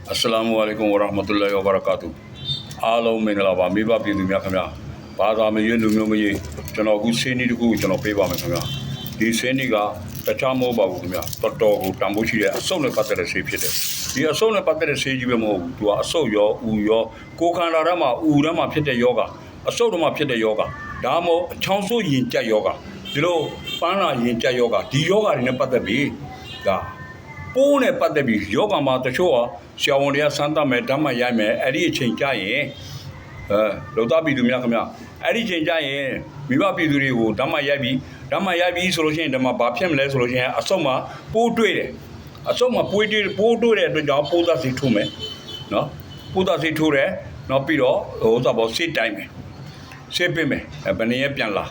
Assalamualaikum warahmatullahi wabarakatuh အားလုံးမင်္ဂလာပါမိဘပြည်သူများခင်ဗျာဘာသာမရွေးလူမျိုးမရွေးကျွန်တော်အခုဆေးနီးတစ်ခုကျွန်တော်ပေးပါမယ်ခင်ဗျာဒီဆေးနီးကတခြားမဟုတ်ပါဘူးခင်ဗျာတော်တော်ကိုတန်ဖိုးရှိတဲ့အဆုတ်နဲ့ပတ်သက်တဲ့ဆေးဖြစ်တယ်ဒီအဆုတ်နဲ့ပတ်သက်တဲ့ဆေးကြီးပဲမဟုတ်ဘူးသူကအဆုတ်ရောဥရောကိုယ်ခန္ဓာထဲမှာဥထဲမှာဖြစ်တဲ့ယောဂအဆုတ်ထဲမှာဖြစ်တဲ့ယောဂဒါမှမဟုတ်အချောင်းဆိုးရင်ကြက်ယောဂဒီလိုပန်းလာရင်ကြက်ယောဂဒီယောဂတွေနဲ့ပတ်သက်ပြီးဒါပိုးနဲ့ပတ်သက်ပြီးယောဂမှာတချို့ဟာဆရာဝန်တွေကစမ်းသပ်မယ်ဓာတ်မှတ်ရိုက်မယ်အဲ့ဒီအချိန်ကြရင်လောက်သားပြည်သူများခင်ဗျအဲ့ဒီအချိန်ကြရင်မိဘပြည်သူတွေကိုဓာတ်မှတ်ရိုက်ပြီးဆိုလို့ရှိရင်ဓာတ်မှဘာဖြစ်မလဲဆိုလို့ရှိရင်အဆုတ်မှာပိုးတွေ့တယ်အဆုတ်မှာပိုးတွေ့တဲ့အတွက်ကြောင့်ပိုးသားစီထိုးမယ်နော်ပိုးသားစီထိုးတယ်နောက်ပြီးတော့ဆေးတိုင်းမယ်ဆေးပေးမယ်ဘယ်နည်းပြန်လာ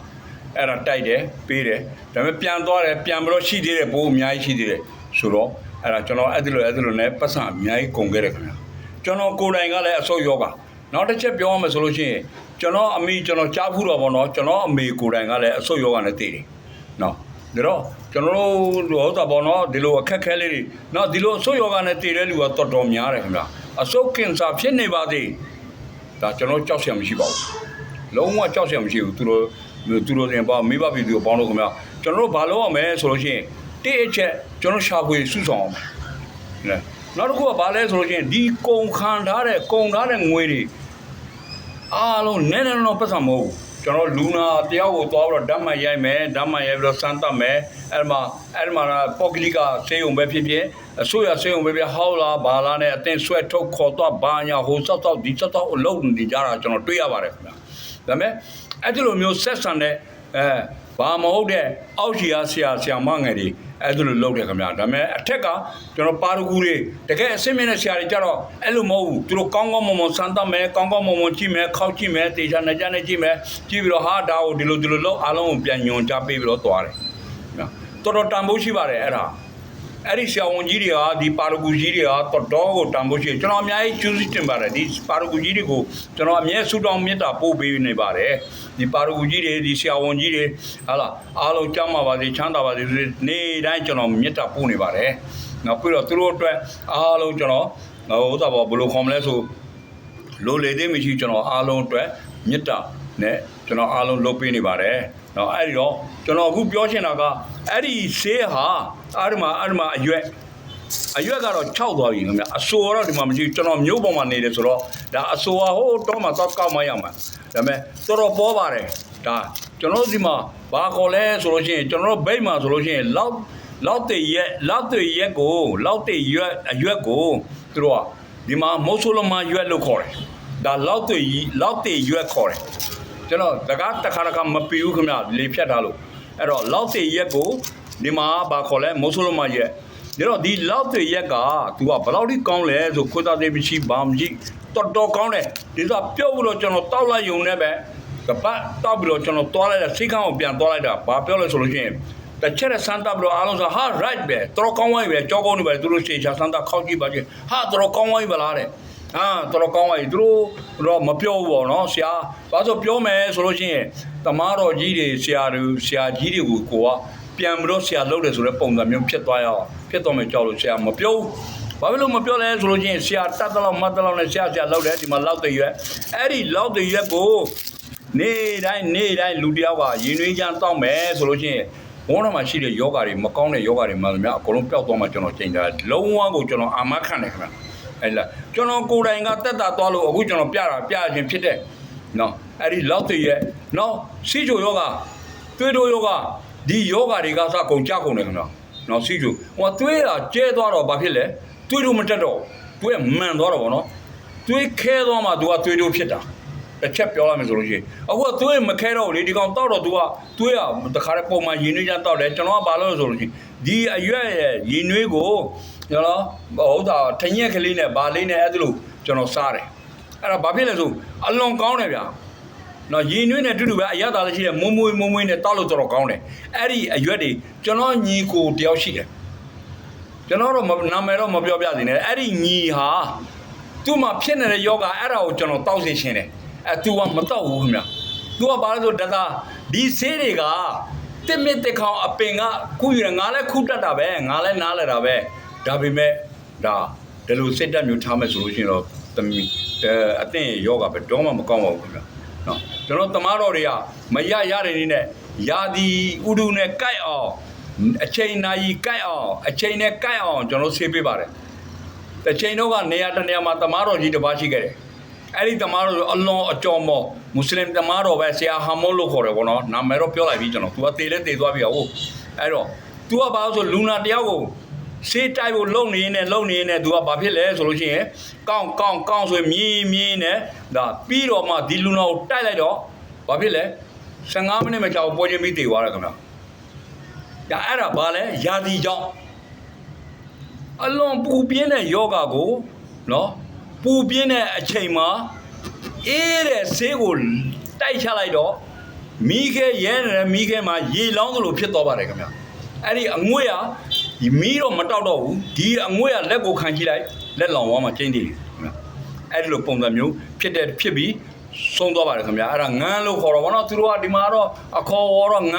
အဲ့ဒါတိုက်တယ်ပေးတယ်ဒါပေမဲ့ပြန်သွားတယ်ပြန်ပြီးတော့ရှိသေးတယ်ပိုးအများကြီးရှိသေးတယ်ဆိုတော့အဲ့ဒါကျွန်တော်အဲ့ဒီလိုနဲ့ပတ်စံအများကြီးကုန်ခဲ့တယ်ခင်ဗျာကျွန်တော်ကိုယ်တိုင်ကလည်းအဆုတ်ယောဂနောက်တစ်ချက်ပြောရမယ်ဆိုလို့ရှိရင်ကျွန်တော်အမေကျွန်တော်ကြားဖူးတော့ဗောနော်ကျွန်တော်အမေကိုယ်တိုင်ကလည်းအဆုတ်ယောဂနဲ့တည်တယ်နော်ဒါတော့ကျွန်တော်တို့ဗောနော်ဒီလိုအခက်ခဲလေးတွေနော်ဒီလိုအဆုတ်ယောဂနဲ့တည်တဲ့လူကတော်တော်များတယ်ခင်ဗျာအဆုတ်ကင်ဆာဖြစ်နေပါသေးဒါကျွန်တော်ကြောက်စရာမရှိပါဘူးလုံးဝကြောက်စရာမရှိဘူးသူတို့တင်ပါမိဘပြည်သူပေါင်းလို့ခင်ဗျာကျွန်တော်တို့ဘာလုပ်ရမလဲဆိုလို့ရှိရင်တိအချက်ကျွန်တော်ရှာဖွေစုဆောင်အောင်နောက်တစ်ခုကဘာလဲဆိုလို့ရှိရင်ဒီကုန်ခံထားတဲ့ငွေတွေအားလုံးနည်းနည်းတော့ပတ်စံမဟုတ်ကျွန်တော်လူနာတယောက်ကိုသွားပြီးတော့ဓာတ်မှတ်ရိုက်မယ်ဓာတ်မှတ်ရိုက်ပြီးတော့စမ်းသပ်မယ်အဲ့မှာပေါက်ကလေးကဆေးရုံပဲဖြစ်ဖြစ်အစိုးရဆေးရုံပဲဖြစ်ဟောက်လာဘာလာနဲ့အတင်းဆွဲထုတ်ခေါ်သွားဘာညာဟိုစောက်ဒီစောက်အလုပ်နေကြတာကျွန်တော်တွေ့ရပါတယ်ခင်ဗျာဒါပေမဲ့အဲ့ဒီလိုမျိုးဆက်ဆံတဲ့ဘာမဟုတ်တဲ့အောက်ခြေဆရာမငယ်တွေအဲ့ဒါလိုလုပ်တယ်ခင်ဗျာဒါပေမဲ့အထက်ကကျွန်တော်ပါရဂူတွေတကယ်အစင်းမြင့်တဲ့ဆရာတွေကြတော့အဲ့လိုမဟုတ်ဘူးသူတို့ကောင်းကောင်းမွန်မွန်စမ်းသပ်မယ်ကောင်းကောင်းမွန်မွန်ကြည့်မယ်ခောက်ကြည့်မယ်တေချာနဲ့ကြည့်မယ်ကြည့်ပြီးတော့ဟာဒါကိုဒီလိုလုပ်အားလုံးကိုပြန်ညွန်ချပေးပြီးတော့သွားတယ်တော်တော်တန်ဖိုးရှိပါတယ်အဲ့ဒီဆရာဝန်ကြီးတွေကဒီပါရဂူကြီးတွေကတော်တော်ကိုတန်ဖိုးရှိကျွန်တော်အများကြီးကျူးစီတင်ပါတယ်ဒီပါရဂူကြီးတွေကိုကျွန်တော်အမြဲဆူတောင်းမြတ်တာပို့ပေးနေပါတယ်ဒီပါရဂူကြီးတွေဒီဆရာဝန်ကြီးတွေဟာလားအားလုံးကြမ်းပါပါစေချမ်းသာပါစေနေ့တိုင်းကျွန်တော်မြတ်တာပို့နေပါတယ်နောက်ပြီးတော့သူတို့အတွက်အားလုံးကျွန်တော်ဘယ်လိုခေါ်မလဲဆိုလိုလေသေးမရှိကျွန်တော်အားလုံးအတွက်မြတ်တာနဲ့ကျွန်တော်အားလုံးလုပ်ပေးနေပါတယ်နော်အဲ့ဒီတော့ကျွန်တော်အခုပြောချင်တာကအဲ့ဒီဆေးဟာအဲ့ဒီမှာအရွက်ကတော့6သွားပြီခင်ဗျအဆိုတော့ဒီမှာမရှိကျွန်တော်မျိုးပေါ်မှာနေတယ်ဆိုတော့ဒါအဆိုဟာဟိုတော့မှတော့ကောက်မရမှာဒါပေမဲ့တော်တော်ပေါ်ပါတယ်ဒါကျွန်တော်ဒီမှာဘာခေါ်လဲဆိုလို့ရှိရင်ကျွန်တော်ဘိတ်မှာဆိုလို့ရှိရင်လောက်တရက်ကိုအရွက်ကိုသူတို့ကဒီမှာမိုးဆိုလမာရွက်လို့ခေါ်တယ်ဒါလောက်တရွက်ခေါ်တယ်ကျွန်တော်တခါမပီဘူးခင်ဗျလေဖြတ်ထားလို့အဲ့တော့လောက်တရက်ကိုဒီမှာဘာခေါ်လဲမိုးဆိုလမာရက်ဒါတော့ဒီလောက်တရက်က तू ကဘယ်လောက်ထိကောင်းလဲဆိုခွတ်သားသေးမရှိဘာမရှိတော်ကောင်းတယ်ဒီကပြုတ်ပြီးတော့ကျွန်တော်တောက်လိုက်ယုံနဲ့ပဲကပတ်တောက်ပြီးတော့ကျွန်တော်သွားလိုက်တဲ့စိတ်ကောင်းကိုပြန်သွားလိုက်တာဘာပြောလဲဆိုလို့ရှိရင်တစ်ချက်စမ်းသပ်ပြီးတော့အားလုံးဆိုဟာ right ပဲတော်ကောင်းသွားပြီပဲကြောကောင်းနေပဲသူတို့ရှေ့ချစမ်းသပ်ခောက်ကြည့်ပါချင်းဟာတော်ကောင်းသွားပြီဗလားတဲ့တော်ကောင်းသွားပြီသူတို့တော့မပြောဘူးပေါ့နော်ဆရာဘာလို့ပြောမယ်ဆိုလို့ရှိရင်တမားတော်ကြီးတွေဆရာကြီးတွေကိုကိုကပြန်ပြီးတော့ဆရာလုပ်တယ်ဆိုတဲ့ပုံစံမျိုးဖြစ်သွားမယ်ကြောက်လို့ဆရာမပြောဘူးဘာဖြစ်လို့မပြောလဲဆိုလို့ချင်းဆရာတတ်တော့မှတ်တော့နဲ့ဆရာလုပ်တယ်ဒီမှာလောက်တရွက်အဲ့ဒီလောက်တရွက်ကိုနေ့တိုင်းလူတယောက်ကရင်နှွေးချမ်းတောက်မယ်ဆိုလို့ချင်းဘုန်းတော်မှာရှိတဲ့ယောဂါတွေမကောင်းတဲ့ယောဂါတွေမှလည်းအကုန်လုံးပျောက်သွားမှကျွန်တော်ချိန်တာလုံးဝကိုကျွန်တော်အာမခံတယ်ခင်ဗျအဲ့လားကျွန်တော်ကိုယ်တိုင်ကတက်တာသွားလို့အခုကျွန်တော်ပြခြင်းဖြစ်တဲ့နော်အဲ့ဒီလောက်တရွက်နော်စီချိုယောဂါသွေးတိုးယောဂါဒီယောဂါတွေကစကုန်ကြကုန်တယ်ခင်ဗျာနော်စီချိုဟိုသွေးတာကျဲသွားတော့ဘာဖြစ်လဲသွေးတို့မတက်တော့သွေးမှန်သွားတော့ဗောနော်သွေးခဲသွားမှ तू ကသွေးတို့ဖြစ်တာတစ်ချက်ပြောလိုက်မယ်ဆိုလို့ရှိရင်အခုကသွေးမခဲတော့လေဒီကောင်တောက်တော့ तू ကသွေးကတခါတည်းပုံမှန်ရင်နှွေးချတောက်တယ်ကျွန်တော်ကဘာလို့လဲဆိုလို့ရှိရင်ဒီအရွက်ရဲ့ရင်နှွေးကိုကျွန်တော်ထညက်ကလေးနဲ့ဗာလေးနဲ့အဲ့ဒါလို့ကျွန်တော်စားတယ်အဲ့ဒါဘာဖြစ်လဲဆိုအလွန်ကောင်းတယ်ဗျာနော်ရင်နှွေးနဲ့တူတူပဲအရသာလည်းရှိတယ်မွေးနဲ့တောက်လို့တော်ကောင်းတယ်အဲ့ဒီအရွက်တွေကျွန်တော်ညီကိုတယောက်ရှိတယ်ကျွန်တော်တော့နာမည်တော့မပြောပြသေးနဲ့အဲ့ဒီညီဟာသူ့မှာဖြစ်နေတဲ့ယောဂအဲ့ဒါကိုကျွန်တော်တောက်စေချင်တယ်သူကမတောက်ဘူးခင်ဗျသူကဘာလို့ဆိုဒီဆေးတွေကတစ်မြစ်တစ်ခေါင်အပင်ကခုရငါလည်းခုတတ်တာပဲငါလည်းနားလဲတာပဲဒါပေမဲ့ဒါ ဒီလိုစစ်တပ်မျိုးထားမယ်ဆိုလို့ရှိရင်တော့အသင့်ယောဂပဲတော့မှမကောင်းပါဘူးခင်ဗျာနော်ကျွန်တော်တမားတော်တွေကမရရတယ်နေနဲ့ယာဒီဥဒုနဲ့ကြိုက်အောင်အချိန်နာရီကြိုက်အောင်အချိန်နဲ့ကြိုက်အောင်ကျွန်တော်ဆေးပေးပါတယ်တစ်ချိန်တော့ကနေရာတနေရာမှာတမားတော်ကြီးတစ်ပါးရှိခဲ့တယ်အဲ့ဒီတမားတော်အလွန်အကျော်မော်မွတ်စလင်တမားတော်ပဲဆရာဟာမောလို့ခေါ်တယ်ဗောနော်နာမည်တော့ပြောလိုက်ပြီကျွန်တော် तू ကတေလဲတေသွားပြီဟုတ်အဲ့တော့ तू ကဘာလို့ဆိုလူနာတယောက်ကိုစေးတိုက်ဖို့လုံနေနေ तू ကဘာဖြစ်လဲဆိုလို့ရှိရင်ကောင်းဆိုမြင်းနဲ့ဒါပြီးတော့မှဒီလူနာကိုတိုက်လိုက်တော့ဘာဖြစ်လဲ15မိနစ်မကြာဘူးပေါ်ချင်းပြီးတေသွားတယ်ခင်ဗျာဒါအဲ့ဒါဘာလဲယာဒီကြောင့်အလွန်ပူပြင်းတဲ့ယောဂကိုနော်ပူပြင်းတဲ့အချိန်မှာအေးတဲ့ဆေးကိုတိုက်ချလိုက်တော့မိခဲရဲနေတဲ့မိခဲမှာရေလောင်းသလိုဖြစ်သွားပါတယ်ခင်ဗျာအဲ့ဒီအငွေ့ရမီးတော့မတောက်တော့ဘူးဒီအငွေ့ရလက်ကိုခံကြည့်လိုက်လက်လောင်သွားမှကျင်းသေးတယ်ခင်ဗျာအဲ့ဒီလိုပုံစံမျိုးဖြစ်ပြီးဆုံးသွားပါတယ်ခင်ဗျာအဲ့ဒါငန်းလို့ခေါ်တော့ဗောနော်သူတို့ကဒီမှာတော့အခေါ်ဝေါ်တော့င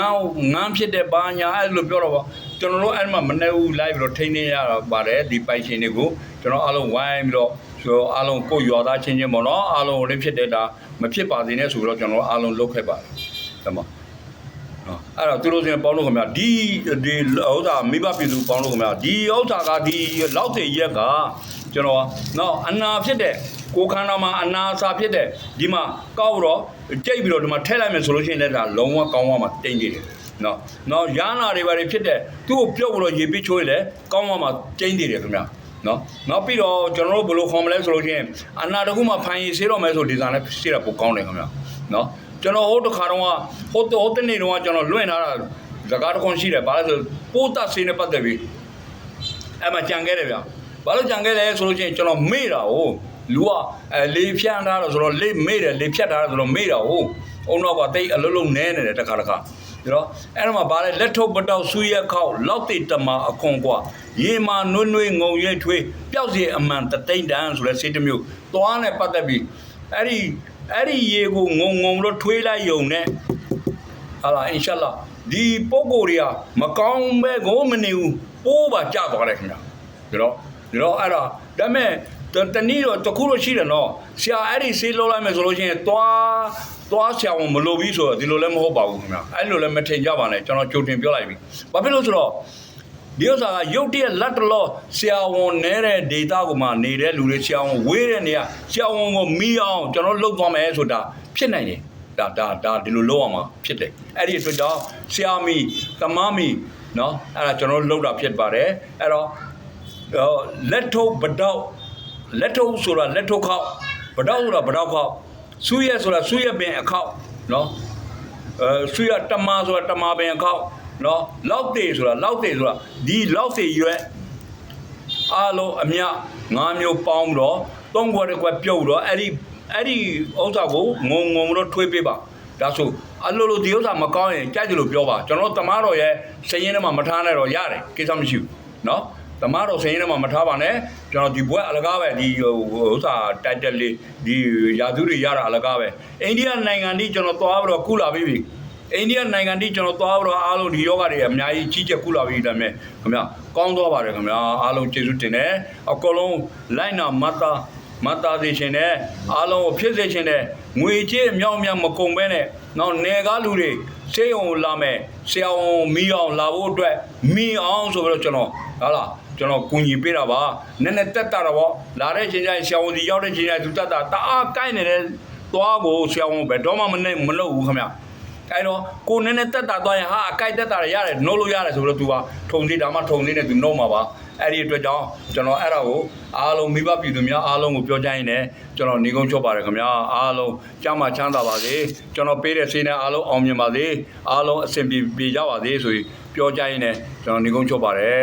န်းဖြစ်တဲ့ဘာညာအဲ့လိုပြောတော့ဗောကျွန်တော်တို့အဲ့မှာမနေဘူး live ပြီးတော့ထိန်းနေရပါတယ်ဒီပိုင်ရှင်တွေကိုကျွန်တော်အားလုံးဝိုင်းပြီးတော့ဆိုအားလုံးကိုရွာသားချင်းဗောနော်အားလုံးလေးဖြစ်တဲ့ဒါမဖြစ်ပါစေနဲ့ဆိုတော့ကျွန်တော်အားလုံးလုပ်ခဲ့ပါတယ်ဒါမှအဲ့တော့သူတို့စင်ပေါင်းလို့ခင်ဗျာဒီဥစ္စာမိဘပြည်သူပေါင်းလို့ခင်ဗျာဒီဥစ္စာကဒီလောက်တဲ့ရက်ကကျွန်တော်နော်အနာဖြစ်တဲ့ကိုခန္ဓာမှာအနာစာဖြစ်တဲ့ဒီမှာကောက်တော့ကြိတ်ပြီးတော့ဒီမှာထည့်လိုက်မယ်ဆိုလို့ရှိရင်လည်းဒါလုံးဝကောင်းသွားမှာတိတ်နေတယ်နော်ရဟနာတွေဘာတွေဖြစ်တဲ့သူ့ကိုပြုတ်ပြီးတော့ရေပစ်ချိုးရလေကောင်းသွားမှာတိတ်နေတယ်ခင်ဗျာနော်ပြီးတော့ကျွန်တော်တို့ဘယ်လိုခေါ်မလဲဆိုလို့ရှိရင်အနာတခုမှဖိုင်ရေးဆေးတော့မယ်ဆိုဒီဇိုင်းနဲ့ဆေးတာပိုကောင်းတယ်ခင်ဗျာနော်ကျွန်တော်ဟိုတခါတော့ဟိုတနေ့တော့ကျွန်တော်လွင့်ထားတာဇကားတစ်ခွန်ရှိတယ်ဘာလဲဆိုပိုးတက်ဆေးနဲ့ပတ်သက်ပြီးအဲ့မှာကြံခဲ့တယ်ဗျာဘာလို့ကြံခဲ့လဲဆိုလို့ရှိရင်ကျွန်တော်မေ့တာဟုတ်လူကလေဖြန့်ထားတော့ဆိုတော့လေမေ့တယ်လေဖြတ်ထားတော့ဆိုတော့မေ့တာဟုတ်အုံတော့ကတိတ်အလုံးလုံးနဲနေတယ်တခါဒါတော့အဲ့တော့မှဘာလဲလက်ထုတ်ပတောက်ဆူရက်ခောက်လောက်တိတ်တမအခွန်ကွာရေမာနွေငုံရဲထွေးပျောက်စီအမှန်တသိမ့်တန်းဆိုတဲ့စေတမျိုးသွားနဲ့ပတ်သက်ပြီးအဲ့ဒီရေကိုငုံလို့ထွေးလိုက်ယုံနဲ့ဟာလာအင်ရှာလာဒီပုံကိုယ်တွေကမကောင်းပဲကိုမနေဘူးပိုးပါကြသွားတယ်ခင်ဗျာဒါတော့အဲ့ဒါဒါမဲ့တနည်းတော့တခုလို့ရှိတယ်နော်ဆရာအဲ့ဒီဆေးလုံးလိုက်မယ်ဆိုလို့ရှိရင်သွားဆရာဝန်မလိုပြီးဆိုတော့ဒီလိုလည်းမဟုတ်ပါဘူးခင်ဗျာအဲ့လိုလည်းမထင်ကြပါနဲ့ကျွန်တော်ကြိုတင်ပြောလိုက်ပြီဘာဖြစ်လို့ဆိုတော့ဒီဥစ္စာကရုတ်တရက်လက်တလောဆရာဝန်နဲတဲ့ဒေတာကိုမှနေတဲ့လူတွေဆရာဝန်ဝေးတဲ့နေရာဆရာဝန်ကိုမီးအောင်ကျွန်တော်လှုပ်သွားမယ်ဆိုတာဖြစ်နိုင်တယ်ဒါဒီလိုလုပ်အောင်မှာဖြစ်တယ်အဲ့ဒီအတွက်ကြောင့်ဆရာမီတမမီနော်အဲ့ဒါကျွန်တော်လှုပ်တာဖြစ်ပါတယ်အဲ့တော့လက်ထုတ်ပတောက်လက်ထုတ်ဆိုတာလက်ထုတ်ခောက်ပတောက်ဆိုတာပတောက်ခောက်ဆူရဲဆိုတာဆူရဲပင်အခောက်နော်ဆူရတမဆိုတာတမပင်အခောက်နော်လောက်သေးဆိုတာဒီလောက်သေးရွက်အားလုံးအမြ9မျိုးပေါင်းတော့3ခွက်တစ်ခွက်ပြုတ်တော့အဲ့ဒီဥစ္စာကိုငုံလို့ထွေးပေးပါဒါဆိုအလိုလိုဒီဥစ္စာမကောင်းရင်ကြိုက်တယ်လို့ပြောပါကျွန်တော်တမားတော်ရဲ့စရင်ထဲမှာမထားနဲ့တော့ရတယ်ကိစ္စမရှိဘူးနော်တမားတော်စရင်ထဲမှာမထားပါနဲ့ကျွန်တော်ဒီဘွဲအလကားပဲဒီဥစ္စာတိုက်တက်လေးဒီရာသူတွေရတာအလကားပဲအိန္ဒိယနိုင်ငံကြီးကျွန်တော်သွားပြီးတော့ကုလာပြီးပြီအိန္ဒိယနိုင်ငံကြီးကျွန်တော်သွားပြီးတော့အားလုံးဒီယောဂတွေအများကြီးကြီးကျယ်ကုလာပြီးဒါမဲ့ခင်ဗျာကောင်းသွားပါတယ်ခင်ဗျာအားလုံးကျေးဇူးတင်တယ်အကုန်လုံးလိုက်နာမတ်သေးရှင်နဲ့အားလုံးကိုဖြစ်စေရှင်နဲ့ငွေကြေးမြောက်မကုန်ပဲနဲ့နောက်နေကားလူတွေစေးအောင်လာမယ်ဆရာအောင်မီးအောင်လာဖို့အတွက်မီးအောင်ဆိုပြီးတော့ကျွန်တော်ဟာလားကျွန်တော်ကူညီပေးတာပါနည်းနည်းတက်တာတော့လာတဲ့ချိန်ကျရင်ဆရာဝန်စီရောက်တဲ့ချိန်ကျရင်သူတက်တာတအားကိုင်းနေတဲ့သွားကိုဆရာဝန်ဘယ်တော့မှမလုပ်ဘူးခင်ဗျအဲ့တော့ကိုနည်းနည်းတက်တာသွားရင်ဟာအကိုက်တက်တာရတယ်နှုတ်လို့ရတယ်ဆိုတော့ तू ကထုံသေးဒါမှထုံသေးနဲ့ तू နှုတ်မှာပါအဲ့ဒီအတွက်ကြောင့်ကျွန်တော်အဲ့ဒါကိုအားလုံးမိဘပြည်သူများအားလုံးကိုပြောကြရင်လည်းကျွန်တော်ညီကုန်းချုပ်ပါတယ်ခင်ဗျာအားလုံးကျမ်းမာချမ်းသာပါစေကျွန်တော်ပေးတဲ့ဆေးနဲ့အားလုံးအောင်မြင်ပါစေအားလုံးအဆင်ပြေကြပါစေဆိုပြီးပြောကြရင်လည်းကျွန်တော်ညီကုန်းချုပ်ပါတယ်